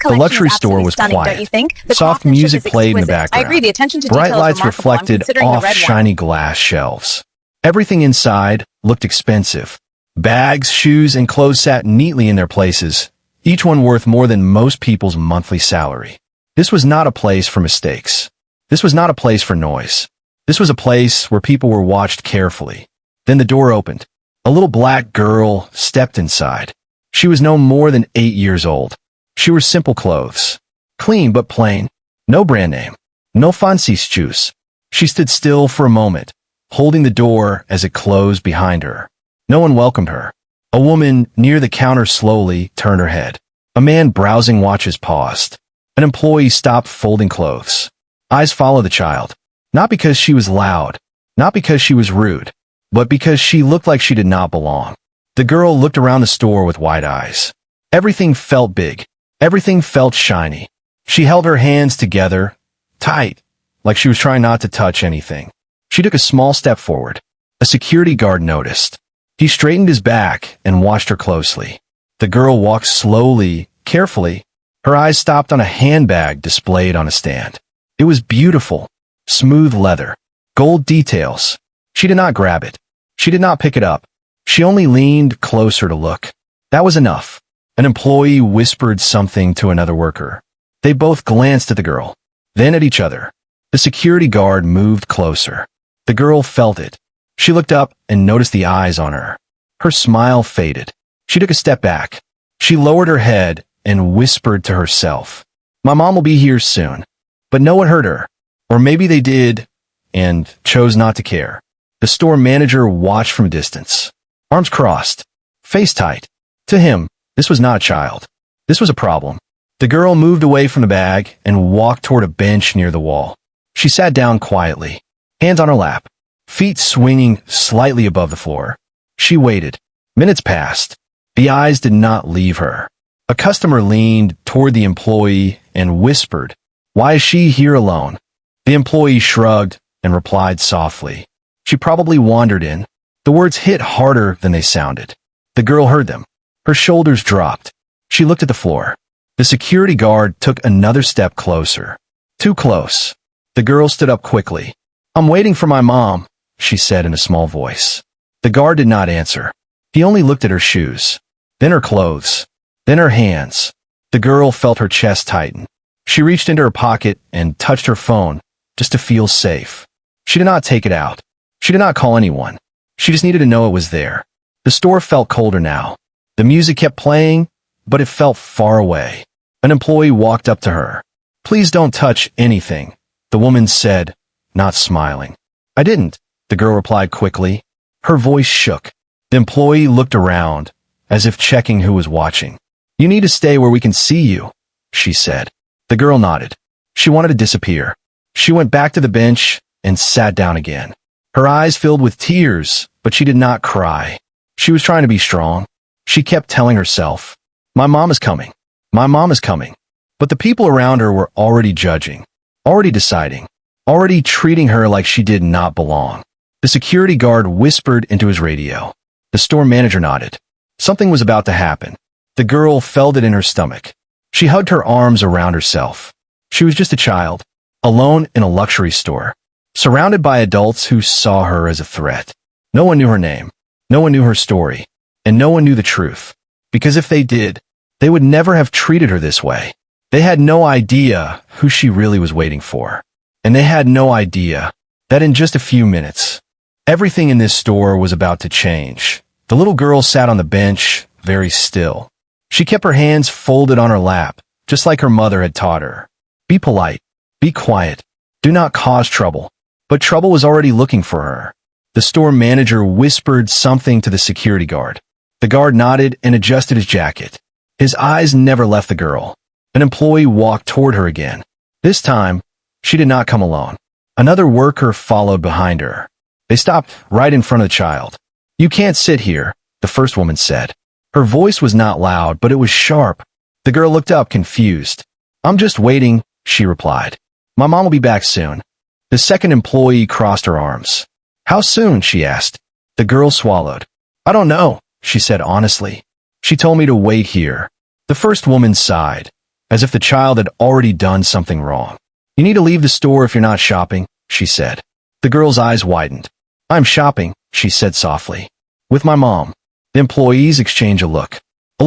The luxury store was quiet. Soft music played in the background. I agree. The attention to Bright detail is lights remarkable. I'm reflected considering the off red one. shiny glass shelves. Everything inside looked expensive. Bags, shoes, and clothes sat neatly in their places, each one worth more than most people's monthly salary. This was not a place for mistakes. This was not a place for noise. This was a place where people were watched carefully. Then the door opened. A little black girl stepped inside. She was no more than 8 years old. She wore simple clothes. Clean but plain. No brand name. No fancy shoes. She stood still for a moment, holding the door as it closed behind her. No one welcomed her. A woman near the counter slowly turned her head. A man browsing watches paused. An employee stopped folding clothes. Eyes followed the child. Not because she was loud, not because she was rude, but because she looked like she did not belong. The girl looked around the store with wide eyes. Everything felt big. Everything felt shiny. She held her hands together, tight, like she was trying not to touch anything. She took a small step forward. A security guard noticed. He straightened his back and watched her closely. The girl walked slowly, carefully. Her eyes stopped on a handbag displayed on a stand. It was beautiful. Smooth leather. Gold details. She did not grab it. She did not pick it up. She only leaned closer to look. That was enough. An employee whispered something to another worker. They both glanced at the girl, then at each other. The security guard moved closer. The girl felt it. She looked up and noticed the eyes on her. Her smile faded. She took a step back. She lowered her head and whispered to herself, "My mom will be here soon." But no one heard her. Or maybe they did and chose not to care. The store manager watched from a distance. Arms crossed. Face tight. To him, this was not a child. This was a problem. The girl moved away from the bag and walked toward a bench near the wall. She sat down quietly, hands on her lap, feet swinging slightly above the floor. She waited. Minutes passed. The eyes did not leave her. A customer leaned toward the employee and whispered, "Why is she here alone?" The employee shrugged and replied softly, "She probably wandered in." The words hit harder than they sounded. The girl heard them. Her shoulders dropped. She looked at the floor. The security guard took another step closer. Too close. The girl stood up quickly. "I'm waiting for my mom," she said in a small voice. The guard did not answer. He only looked at her shoes, then her clothes, then her hands. The girl felt her chest tighten. She reached into her pocket and touched her phone just to feel safe. She did not take it out. She did not call anyone. She just needed to know it was there. The store felt colder now. The music kept playing, but it felt far away. An employee walked up to her. "Please don't touch anything," the woman said, not smiling. "I didn't," the girl replied quickly. Her voice shook. The employee looked around, as if checking who was watching. "You need to stay where we can see you," she said. The girl nodded. She wanted to disappear. She went back to the bench and sat down again. Her eyes filled with tears, but she did not cry. She was trying to be strong. She kept telling herself, "My mom is coming. My mom is coming." But the people around her were already judging, already deciding, already treating her like she did not belong. The security guard whispered into his radio. The store manager nodded. Something was about to happen. The girl felt it in her stomach. She hugged her arms around herself. She was just a child, alone in a luxury store, surrounded by adults who saw her as a threat. No one knew her name. No one knew her story. And no one knew the truth. Because if they did, they would never have treated her this way. They had no idea who she really was waiting for. And they had no idea that in just a few minutes, everything in this store was about to change. The little girl sat on the bench, very still. She kept her hands folded on her lap, just like her mother had taught her. Be polite. Be quiet. Do not cause trouble. But trouble was already looking for her. The store manager whispered something to the security guard. The guard nodded and adjusted his jacket. His eyes never left the girl. An employee walked toward her again. This time, she did not come alone. Another worker followed behind her. They stopped right in front of the child. "You can't sit here," the first woman said. Her voice was not loud, but it was sharp. The girl looked up, confused. "I'm just waiting," she replied. "My mom will be back soon." The second employee crossed her arms. "How soon?" she asked. The girl swallowed. "I don't know," she said honestly. "She told me to wait here." The first woman sighed. as if the child had already done something wrong. "You need to leave the store if you're not shopping," she said. The girl's eyes widened. "I'm shopping," she said softly. "With my mom." The employees exchanged a look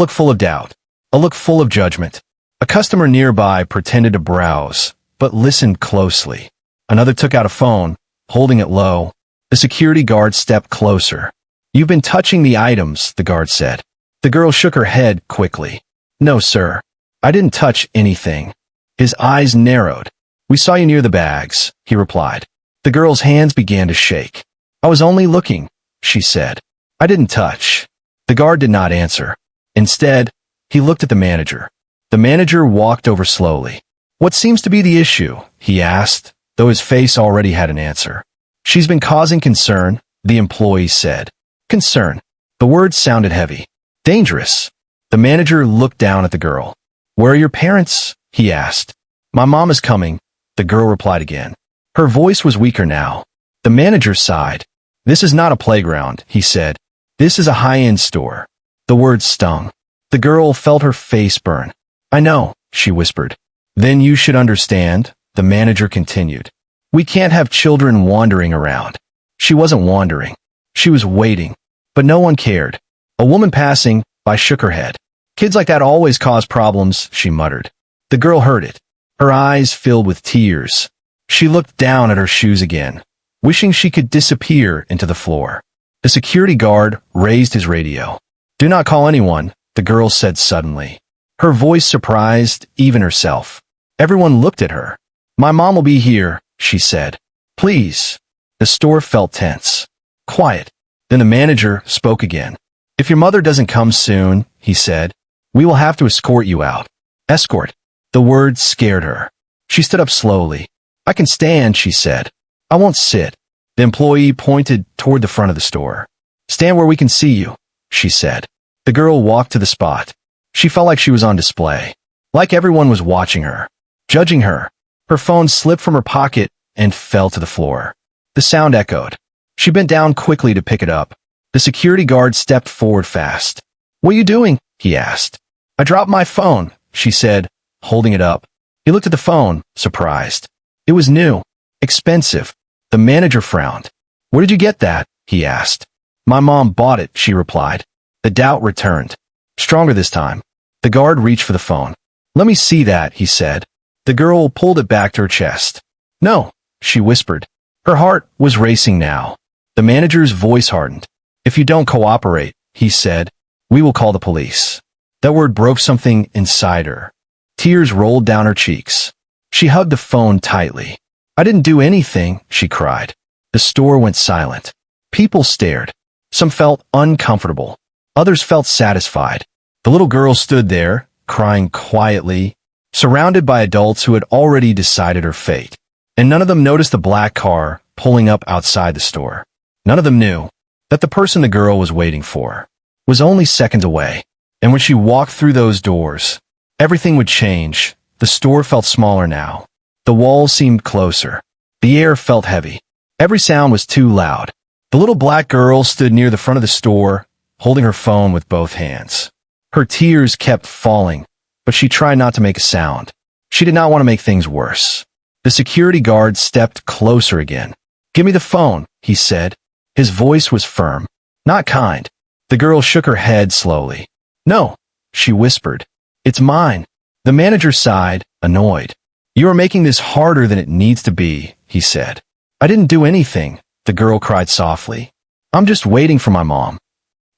full of doubt, a look full of judgment. A customer nearby pretended to browse, but listened closely. Another took out a phone, holding it low. The security guard stepped closer. "You've been touching the items," the guard said. The girl shook her head quickly. "No, sir. I didn't touch anything." His eyes narrowed. "We saw you near the bags," he replied. The girl's hands began to shake. "I was only looking," she said. "I didn't touch." The guard did not answer. Instead, he looked at the manager. The manager walked over slowly. "What seems to be the issue?" he asked, though his face already had an answer. "She's been causing concern," the employee said. Concern. The word sounded heavy. Dangerous. The manager looked down at the girl. "Where are your parents?" he asked. "My mom is coming," the girl replied again. Her voice was weaker now. The manager sighed. "This is not a playground," he said. "This is a high-end store." The words stung. The girl felt her face burn. "I know," she whispered. "Then you should understand," the manager continued. "We can't have children wandering around." She wasn't wandering. She was waiting. But no one cared. A woman passing by shook her head. "Kids like that always cause problems," she muttered. The girl heard it. Her eyes filled with tears. She looked down at her shoes again, wishing she could disappear into the floor. The security guard raised his radio. "Do not call anyone," the girl said suddenly. Her voice surprised even herself. Everyone looked at her. "My mom will be here," she said. "Please." The store felt tense. Quiet. Then the manager spoke again. "If your mother doesn't come soon," he said, "we will have to escort you out." Escort. The word scared her. She stood up slowly. "I can stand," she said. "I won't sit." The employee pointed toward the front of the store. "Stand where we can see you," she said. The girl walked to the spot. She felt like she was on display. Like everyone was watching her, judging her. Her phone slipped from her pocket and fell to the floor. The sound echoed. She bent down quickly to pick it up. The security guard stepped forward fast. "What are you doing?" he asked. "I dropped my phone," she said, holding it up. He looked at the phone, surprised. It was new. Expensive. The manager frowned. "Where did you get that?" he asked. "My mom bought it," she replied. The doubt returned. Stronger this time. The guard reached for the phone. "Let me see that," he said. The girl pulled it back to her chest. "No," she whispered. Her heart was racing now. The manager's voice hardened. "If you don't cooperate," he said, "we will call the police." That word broke something inside her. Tears rolled down her cheeks. She hugged the phone tightly. "I didn't do anything," she cried. The store went silent. People stared. Some felt uncomfortable. Others felt satisfied. The little girl stood there, crying quietly, surrounded by adults who had already decided her fate. And none of them noticed the black car pulling up outside the store. None of them knew that the person the girl was waiting for was only seconds away. And when she walked through those doors, everything would change. The store felt smaller now. The walls seemed closer. The air felt heavy. Every sound was too loud. The little black girl stood near the front of the store, holding her phone with both hands. Her tears kept falling, but she tried not to make a sound. She did not want to make things worse. The security guard stepped closer again. "Give me the phone," he said. His voice was firm, not kind. The girl shook her head slowly. "No," she whispered. "It's mine." The manager sighed, annoyed. "You are making this harder than it needs to be," he said. "I didn't do anything," the girl cried softly. "I'm just waiting for my mom."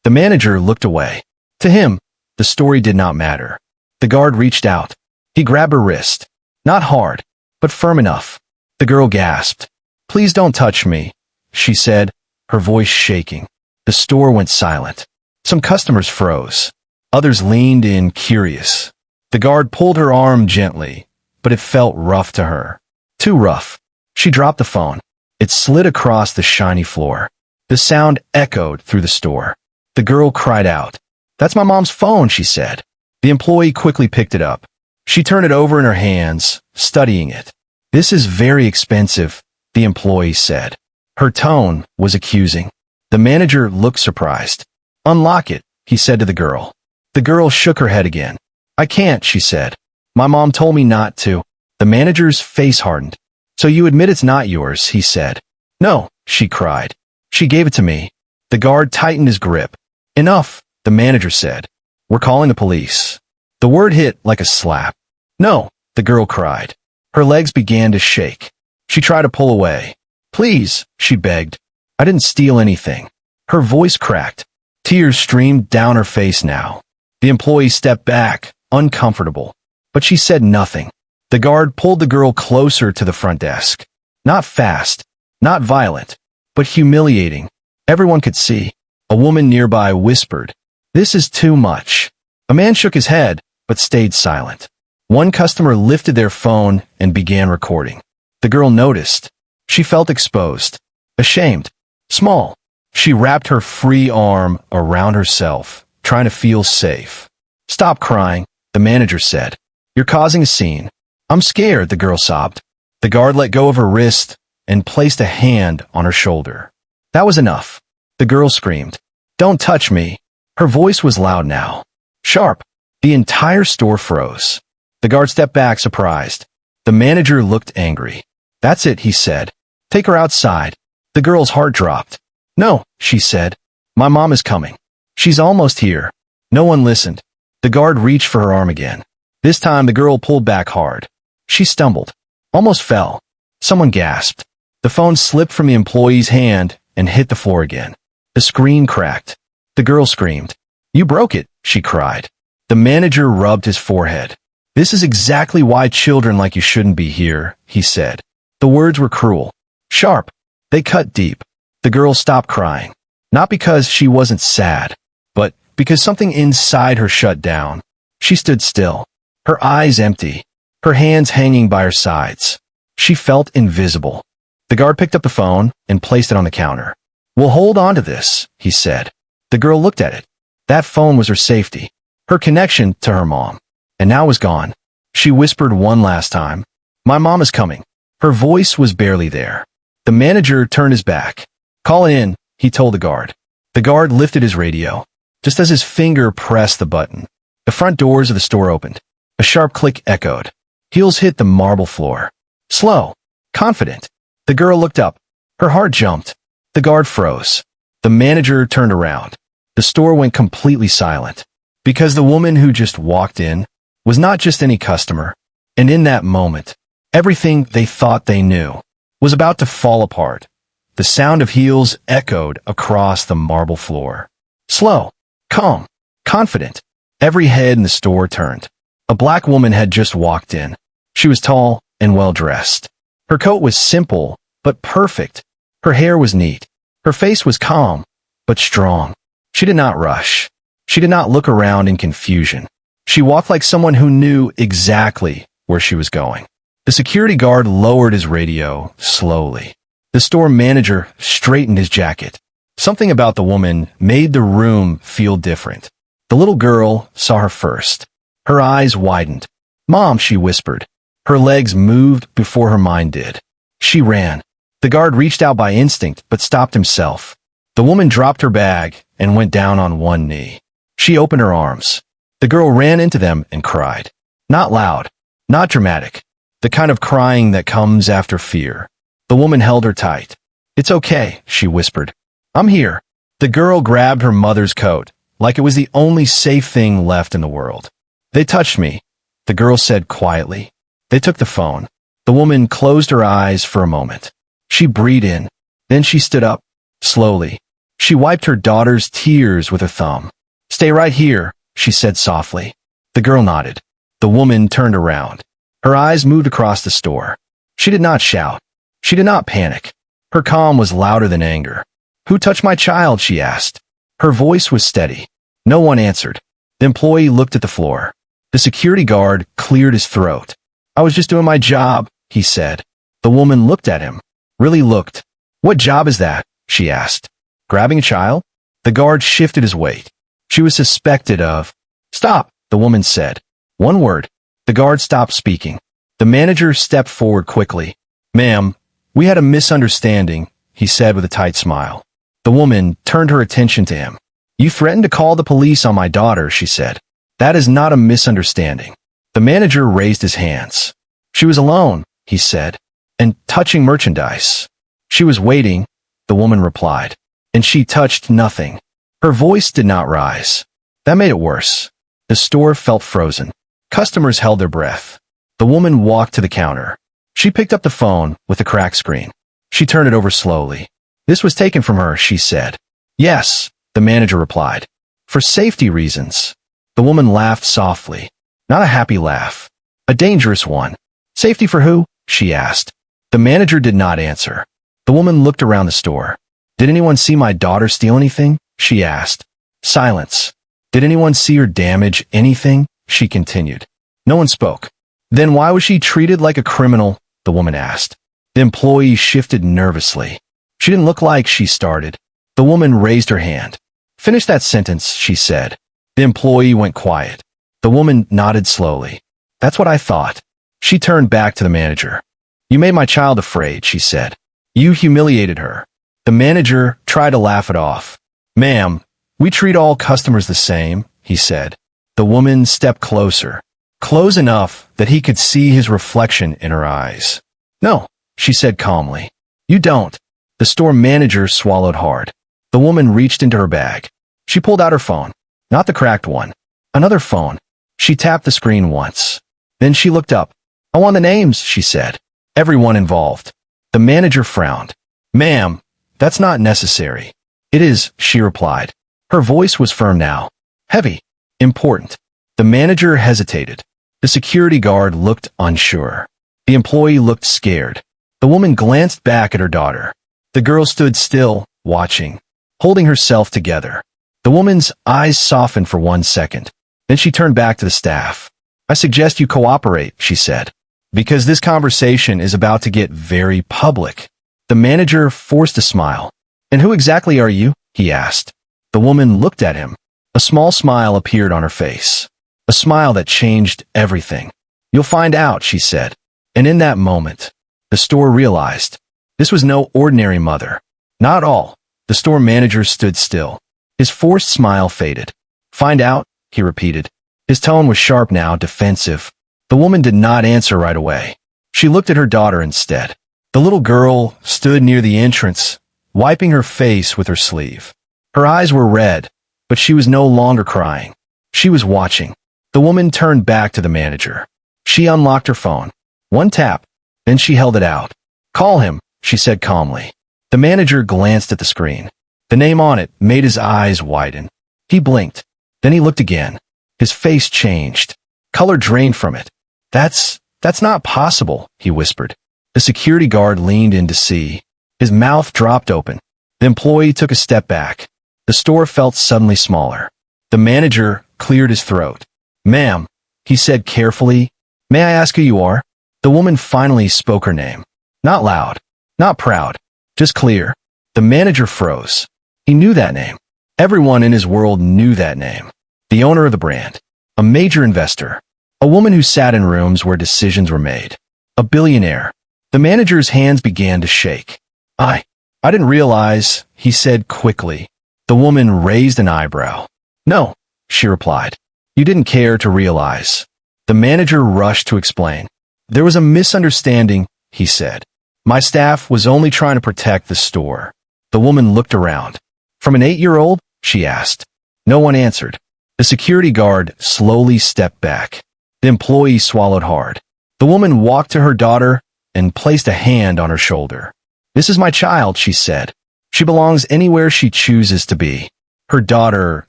The manager looked away. To him, the story did not matter. The guard reached out. He grabbed her wrist. Not hard, but firm enough. The girl gasped. "Please don't touch me," she said, her voice shaking. The store went silent. Some customers froze. Others leaned in, curious. The guard pulled her arm gently, but it felt rough to her. Too rough. She dropped the phone. It slid across the shiny floor. The sound echoed through the store. The girl cried out. "That's my mom's phone," she said. The employee quickly picked it up. She turned it over in her hands, studying it. "This is very expensive," the employee said. Her tone was accusing. The manager looked surprised. "Unlock it," he said to the girl. The girl shook her head again. "I can't," she said. My mom told me not to. The manager's face hardened. So you admit it's not yours, he said. No, she cried. She gave it to me. The guard tightened his grip. Enough, the manager said. We're calling the police. The word hit like a slap. No, the girl cried. Her legs began to shake. She tried to pull away. Please, she begged. I didn't steal anything. Her voice cracked. Tears streamed down her face now. The employee stepped back, uncomfortable. But she said nothing. The guard pulled the girl closer to the front desk. Not fast, not violent, but humiliating. Everyone could see. A woman nearby whispered, "This is too much." A man shook his head, but stayed silent. One customer lifted their phone and began recording. The girl noticed. She felt exposed, ashamed, small. She wrapped her free arm around herself, trying to feel safe. Stop crying, the manager said. You're causing a scene. I'm scared, the girl sobbed. The guard let go of her wrist and placed a hand on her shoulder. That was enough. The girl screamed. Don't touch me. Her voice was loud now. Sharp. The entire store froze. The guard stepped back, surprised. The manager looked angry. That's it, he said. Take her outside. The girl's heart dropped. No, she said. My mom is coming. She's almost here. No one listened. The guard reached for her arm again. This time the girl pulled back hard. She stumbled. Almost fell. Someone gasped. The phone slipped from the employee's hand and hit the floor again. The screen cracked. The girl screamed. You broke it, she cried. The manager rubbed his forehead. This is exactly why children like you shouldn't be here, he said. The words were cruel. Sharp. They cut deep. The girl stopped crying. Not because she wasn't sad, but because something inside her shut down. She stood still. Her eyes empty. Her hands hanging by her sides. She felt invisible. The guard picked up the phone and placed it on the counter. We'll hold on to this, he said. The girl looked at it. That phone was her safety. Her connection to her mom. And now it was gone. She whispered one last time. My mom is coming. Her voice was barely there. The manager turned his back. Call in, he told the guard. The guard lifted his radio. Just as his finger pressed the button, the front doors of the store opened. A sharp click echoed. Heels hit the marble floor. Slow. Confident. The girl looked up. Her heart jumped. The guard froze. The manager turned around. The store went completely silent. Because the woman who just walked in was not just any customer. And in that moment, everything they thought they knew was about to fall apart. The sound of heels echoed across the marble floor. Slow, calm, confident. Every head in the store turned. A black woman had just walked in. She was tall and well-dressed. Her coat was simple, but perfect. Her hair was neat. Her face was calm, but strong. She did not rush. She did not look around in confusion. She walked like someone who knew exactly where she was going. The security guard lowered his radio slowly. The store manager straightened his jacket. Something about the woman made the room feel different. The little girl saw her first. Her eyes widened. Mom, she whispered. Her legs moved before her mind did. She ran. The guard reached out by instinct, but stopped himself. The woman dropped her bag and went down on one knee. She opened her arms. The girl ran into them and cried. Not loud, not dramatic. The kind of crying that comes after fear. The woman held her tight. It's okay, she whispered. I'm here. The girl grabbed her mother's coat, like it was the only safe thing left in the world. They touched me, the girl said quietly. They took the phone. The woman closed her eyes for a moment. She breathed in. Then she stood up, slowly. She wiped her daughter's tears with her thumb. Stay right here, she said softly. The girl nodded. The woman turned around. Her eyes moved across the store. She did not shout. She did not panic. Her calm was louder than anger. Who touched my child? She asked. Her voice was steady. No one answered. The employee looked at the floor. The security guard cleared his throat. I was just doing my job, he said. The woman looked at him. Really looked. What job is that? She asked. Grabbing a child? The guard shifted his weight. She was suspected of. Stop, the woman said. One word. The guard stopped speaking. The manager stepped forward quickly. Ma'am, we had a misunderstanding, he said with a tight smile. The woman turned her attention to him. You threatened to call the police on my daughter, she said. That is not a misunderstanding. The manager raised his hands. She was alone, he said, and touching merchandise. She was waiting, the woman replied, and she touched nothing. Her voice did not rise. That made it worse. The store felt frozen. Customers held their breath. The woman walked to the counter. She picked up the phone with a cracked screen. She turned it over slowly. This was taken from her, she said. Yes, the manager replied. For safety reasons. The woman laughed softly. Not a happy laugh. A dangerous one. Safety for who? She asked. The manager did not answer. The woman looked around the store. Did anyone see my daughter steal anything? She asked. Silence. Did anyone see her damage anything? She continued. No one spoke. Then why was she treated like a criminal? The woman asked. The employee shifted nervously. She didn't look like she started. The woman raised her hand. Finish that sentence, she said. The employee went quiet. The woman nodded slowly. That's what I thought. She turned back to the manager. You made my child afraid, she said. You humiliated her. The manager tried to laugh it off. Ma'am, we treat all customers the same, he said. The woman stepped closer. Close enough that he could see his reflection in her eyes. No, she said calmly. You don't. The store manager swallowed hard. The woman reached into her bag. She pulled out her phone. Not the cracked one. Another phone. She tapped the screen once. Then she looked up. I want the names, she said. Everyone involved. The manager frowned. Ma'am, that's not necessary. It is, she replied. Her voice was firm now. Heavy. Important. The manager hesitated. The security guard looked unsure. The employee looked scared. The woman glanced back at her daughter. The girl stood still, watching, holding herself together. The woman's eyes softened for 1 second. Then she turned back to the staff. I suggest you cooperate, she said, because this conversation is about to get very public. The manager forced a smile. And who exactly are you? He asked. The woman looked at him. A small smile appeared on her face. A smile that changed everything. You'll find out, she said. And in that moment, the store realized this was no ordinary mother. Not all. The store manager stood still. His forced smile faded. Find out, he repeated. His tone was sharp now, defensive. The woman did not answer right away. She looked at her daughter instead. The little girl stood near the entrance, wiping her face with her sleeve. Her eyes were red, but she was no longer crying. She was watching. The woman turned back to the manager. She unlocked her phone. One tap. Then she held it out. Call him, she said calmly. The manager glanced at the screen. The name on it made his eyes widen. He blinked. Then he looked again. His face changed. Color drained from it. That's not possible, he whispered. The security guard leaned in to see. His mouth dropped open. The employee took a step back. The store felt suddenly smaller. The manager cleared his throat. Ma'am, he said carefully, may I ask who you are? The woman finally spoke her name. Not loud, not proud, just clear. The manager froze. He knew that name. Everyone in his world knew that name. The owner of the brand. A major investor. A woman who sat in rooms where decisions were made. A billionaire. The manager's hands began to shake. I didn't realize, he said quickly. The woman raised an eyebrow. No, she replied. You didn't care to realize. The manager rushed to explain. There was a misunderstanding, he said. My staff was only trying to protect the store. The woman looked around. From an 8-year-old? She asked. No one answered. The security guard slowly stepped back. The employee swallowed hard. The woman walked to her daughter and placed a hand on her shoulder. This is my child, she said. She belongs anywhere she chooses to be. Her daughter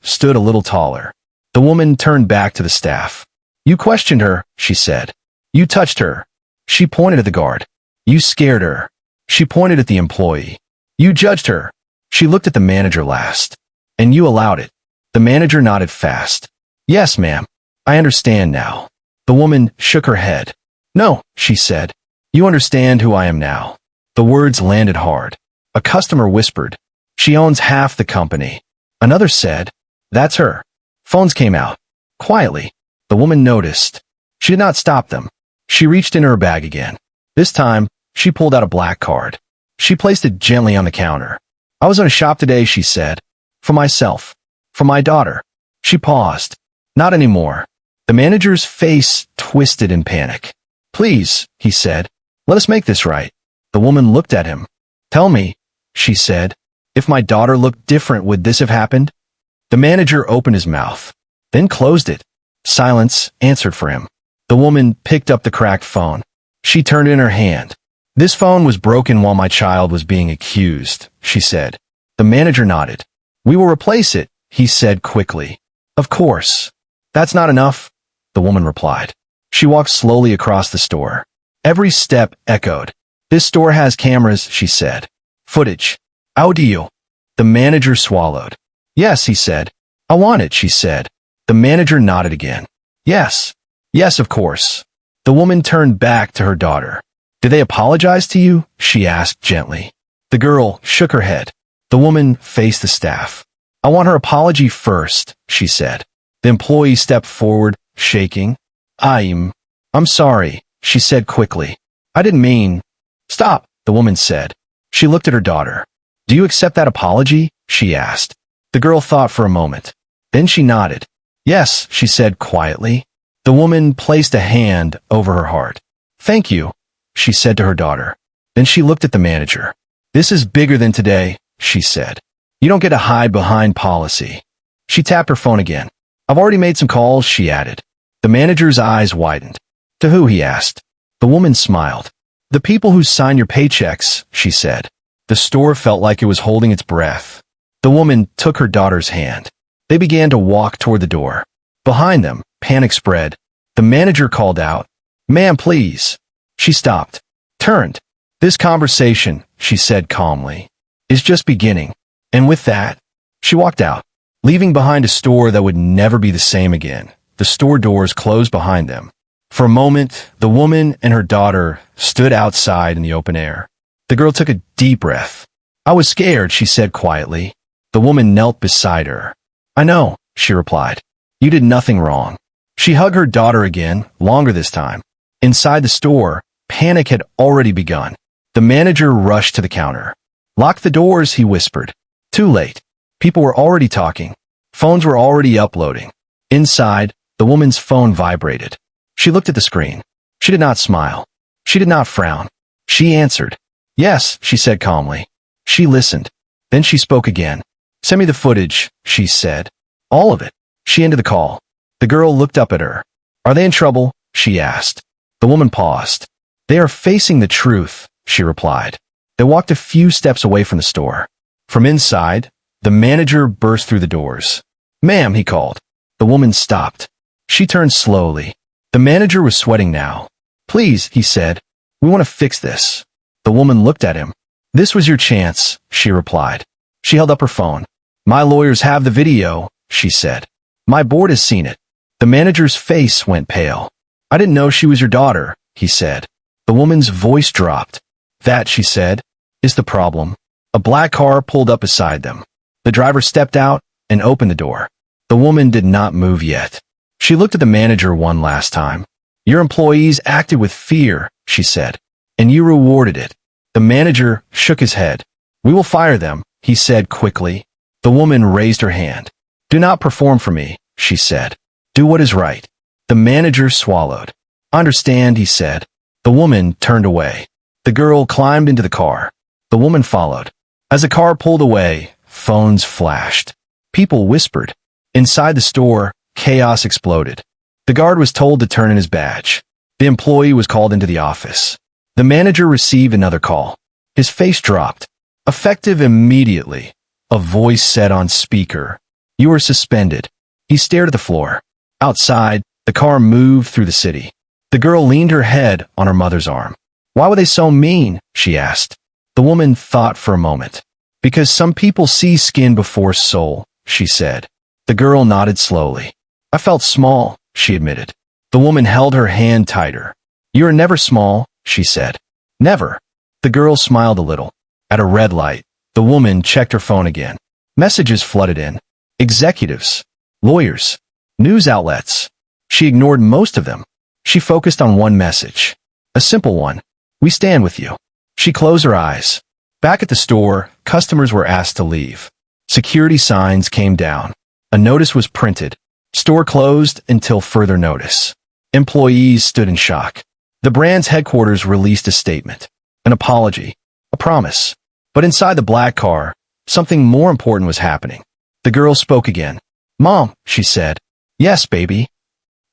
stood a little taller. The woman turned back to the staff. You questioned her, she said. You touched her. She pointed at the guard. You scared her. She pointed at the employee. You judged her. She looked at the manager last. And you allowed it. The manager nodded fast. Yes, ma'am. I understand now. The woman shook her head. No, she said. You understand who I am now. The words landed hard. A customer whispered. She owns half the company. Another said. That's her. Phones came out. Quietly. The woman noticed. She did not stop them. She reached into her bag again. This time, she pulled out a black card. She placed it gently on the counter. I was in a shop today, she said. For myself. For my daughter. She paused. Not anymore. The manager's face twisted in panic. "Please," he said, "let us make this right." The woman looked at him. "Tell me," she said, "if my daughter looked different, would this have happened?" The manager opened his mouth, then closed it. Silence answered for him. The woman picked up the cracked phone. She turned it in her hand. "This phone was broken while my child was being accused," she said. The manager nodded. "We will replace it," he said quickly. "Of course." "That's not enough," the woman replied. She walked slowly across the store. Every step echoed. "This store has cameras," she said. "Footage. How do you?" The manager swallowed. "Yes," he said. "I want it," she said. The manager nodded again. "Yes. Yes, of course." The woman turned back to her daughter. "Did they apologize to you?" she asked gently. The girl shook her head. The woman faced the staff. "I want her apology first," she said. The employee stepped forward, shaking. I'm sorry," she said quickly. "I didn't mean—" "Stop," the woman said. She looked at her daughter. "Do you accept that apology?" she asked. The girl thought for a moment. Then she nodded. "Yes," she said quietly. The woman placed a hand over her heart. "Thank you," she said to her daughter. Then she looked at the manager. "This is bigger than today," she said. "You don't get to hide behind policy." She tapped her phone again. "I've already made some calls," she added. The manager's eyes widened. "To who?" he asked. The woman smiled. "The people who sign your paychecks," she said. The store felt like it was holding its breath. The woman took her daughter's hand. They began to walk toward the door. Behind them, panic spread. The manager called out, "Ma'am, please." She stopped, turned. "This conversation," she said calmly, "is just beginning." And with that, she walked out, leaving behind a store that would never be the same again. The store doors closed behind them. For a moment, the woman and her daughter stood outside in the open air. The girl took a deep breath. "I was scared," she said quietly. The woman knelt beside her. "I know," she replied. "You did nothing wrong." She hugged her daughter again, longer this time. Inside the store, panic had already begun. The manager rushed to the counter. "Lock the doors," he whispered. Too late. People were already talking. Phones were already uploading. Inside, the woman's phone vibrated. She looked at the screen. She did not smile. She did not frown. She answered. "Yes," she said calmly. She listened. Then she spoke again. "Send me the footage," she said. "All of it." She ended the call. The girl looked up at her. "Are they in trouble?" she asked. The woman paused. "They are facing the truth," she replied. They walked a few steps away from the store. From inside, the manager burst through the doors. "Ma'am," he called. The woman stopped. She turned slowly. The manager was sweating now. "Please," he said. "We want to fix this." The woman looked at him. "This was your chance," she replied. She held up her phone. "My lawyers have the video," she said. "My board has seen it." The manager's face went pale. "I didn't know she was your daughter," he said. The woman's voice dropped. "That," she said, "is the problem." A black car pulled up beside them. The driver stepped out and opened the door. The woman did not move yet. She looked at the manager one last time. "Your employees acted with fear," she said, "and you rewarded it." The manager shook his head. "We will fire them," he said quickly. The woman raised her hand. "Do not perform for me," she said. "Do what is right." The manager swallowed. "I understand," he said. The woman turned away. The girl climbed into the car. The woman followed. As the car pulled away, phones flashed. People whispered. Inside the store, chaos exploded. The guard was told to turn in his badge. The employee was called into the office. The manager received another call. His face dropped. Effective immediately. A voice said on speaker, "You are suspended." He stared at the floor. Outside, the car moved through the city. The girl leaned her head on her mother's arm. "Why were they so mean?" she asked. The woman thought for a moment. "Because some people see skin before soul," she said. The girl nodded slowly. "I felt small," she admitted. The woman held her hand tighter. "You are never small," she said. "Never." The girl smiled a little. At a red light, the woman checked her phone again. Messages flooded in. Executives, lawyers, news outlets. She ignored most of them. She focused on one message. A simple one. "We stand with you." She closed her eyes. Back at the store, customers were asked to leave. Security signs came down. A notice was printed. Store closed until further notice. Employees stood in shock. The brand's headquarters released a statement, an apology, a promise. But inside the black car, something more important was happening. The girl spoke again. "Mom," she said. "Yes, baby.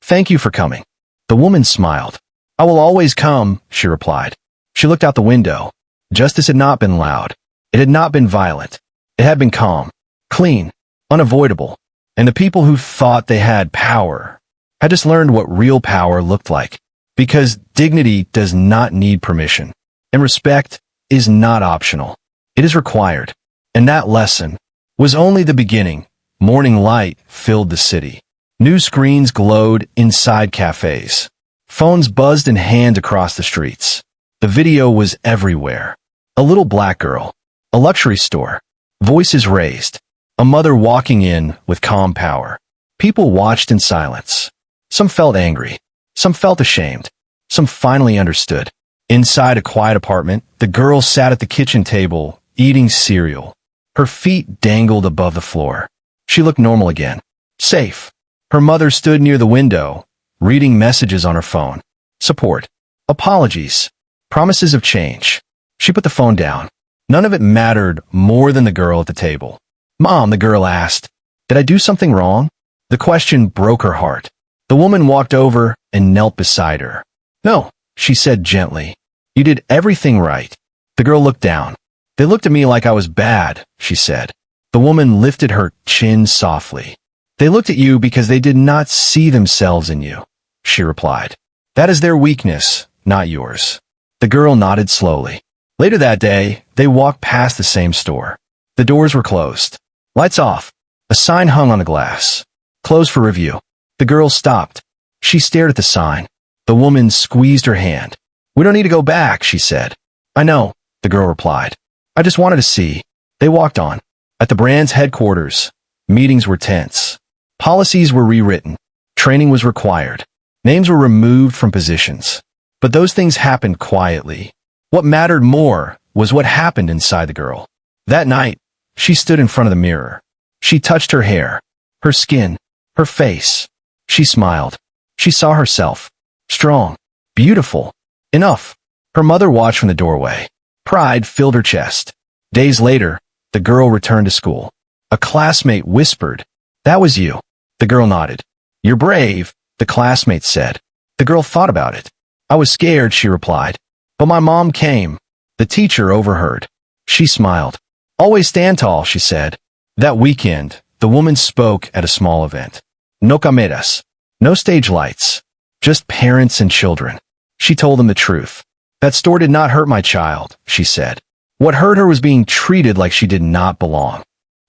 Thank you for coming." The woman smiled. "I will always come," she replied. She looked out the window. Justice had not been loud. It had not been violent. It had been calm, clean, unavoidable. And the people who thought they had power had just learned what real power looked like. Because dignity does not need permission. And respect is not optional. It is required. And that lesson was only the beginning. Morning light filled the city. New screens glowed inside cafes. Phones buzzed in hands across the streets. The video was everywhere. A little black girl. A luxury store. Voices raised. A mother walking in with calm power. People watched in silence. Some felt angry. Some felt ashamed. Some finally understood. Inside a quiet apartment, the girl sat at the kitchen table, eating cereal. Her feet dangled above the floor. She looked normal again. Safe. Her mother stood near the window, reading messages on her phone. Support. Apologies. Promises of change. She put the phone down. None of it mattered more than the girl at the table. "Mom," the girl asked, "did I do something wrong?" The question broke her heart. The woman walked over and knelt beside her. "No," she said gently. "You did everything right." The girl looked down. "They looked at me like I was bad," she said. The woman lifted her chin softly. "They looked at you because they did not see themselves in you," she replied. "That is their weakness, not yours." The girl nodded slowly. Later that day, they walked past the same store. The doors were closed. Lights off. A sign hung on the glass. "Closed for review." The girl stopped. She stared at the sign. The woman squeezed her hand. "We don't need to go back," she said. "I know," the girl replied. "I just wanted to see." They walked on. At the brand's headquarters, meetings were tense. Policies were rewritten. Training was required. Names were removed from positions. But those things happened quietly. What mattered more was what happened inside the girl. That night, she stood in front of the mirror. She touched her hair, her skin, her face. She smiled. She saw herself. Strong. Beautiful. Enough. Her mother watched from the doorway. Pride filled her chest. Days later, the girl returned to school. A classmate whispered, "That was you." The girl nodded. "You're brave," the classmate said. The girl thought about it. "I was scared," she replied. "But my mom came." The teacher overheard. She smiled. "Always stand tall," she said. That weekend, the woman spoke at a small event. No cameras. No stage lights. Just parents and children. She told them the truth. "That store did not hurt my child," she said. "What hurt her was being treated like she did not belong."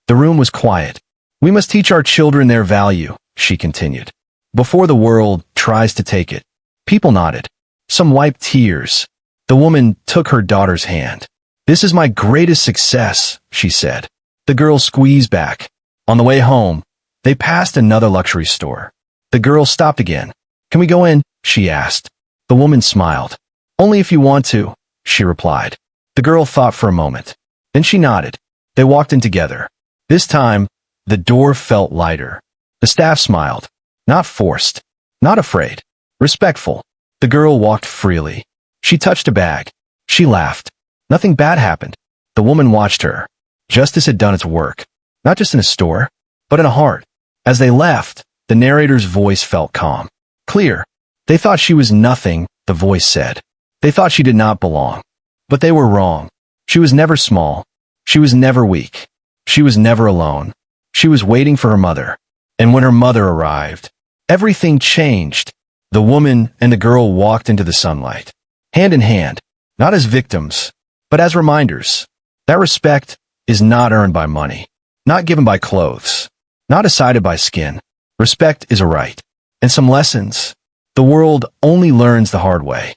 The room was quiet. "We must teach our children their value," she continued, "before the world tries to take it." People nodded. Some wiped tears. The woman took her daughter's hand. "This is my greatest success," she said. The girl squeezed back. On the way home, they passed another luxury store. The girl stopped again. "Can we go in?" she asked. The woman smiled. "Only if you want to," she replied. The girl thought for a moment. Then she nodded. They walked in together. This time, the door felt lighter. The staff smiled. Not forced. Not afraid. Respectful. The girl walked freely. She touched a bag. She laughed. Nothing bad happened. The woman watched her. Justice had done its work. Not just in a store, but in a heart. As they left, the narrator's voice felt calm. Clear. They thought she was nothing, the voice said. They thought she did not belong. But they were wrong. She was never small. She was never weak. She was never alone. She was waiting for her mother. And when her mother arrived, everything changed. The woman and the girl walked into the sunlight, hand in hand, not as victims, but as reminders. That respect is not earned by money, not given by clothes, not decided by skin. Respect is a right. And some lessons, the world only learns the hard way.